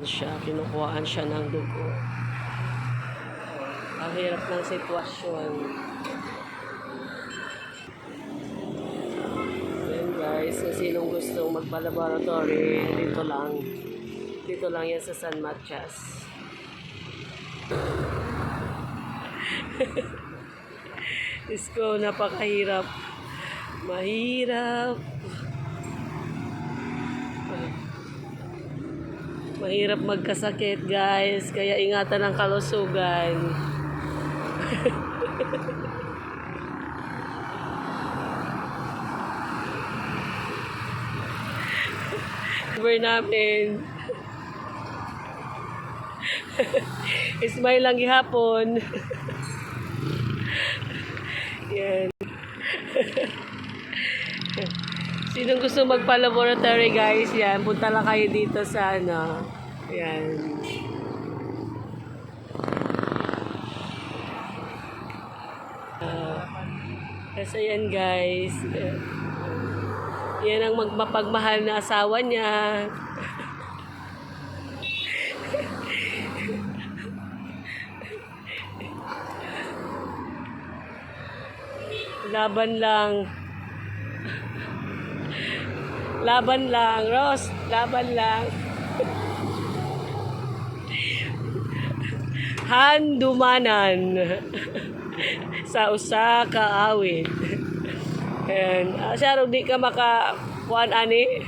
Kinukuhaan siya ng dugo. Ang hirap ng sitwasyon. Ayan guys, kung sinong gustong magpa-laboratory, dito lang yan sa San Matias. Isko, napakahirap. Mahirap magkasakit guys, kaya ingatan ang kalusugan. Cover namin. Ismay lang gihapon. Yan. Sinong gusto magpa-laboratory guys, yan, punta lang kayo dito sa ano. Yan. Kasi yan guys. Yan ang mapagmahal na asawa niya. Laban lang. Laban lang, Ross. Laban lang. Handumanan. Sa usa ka awit. And siya ro di ka makakuan ani.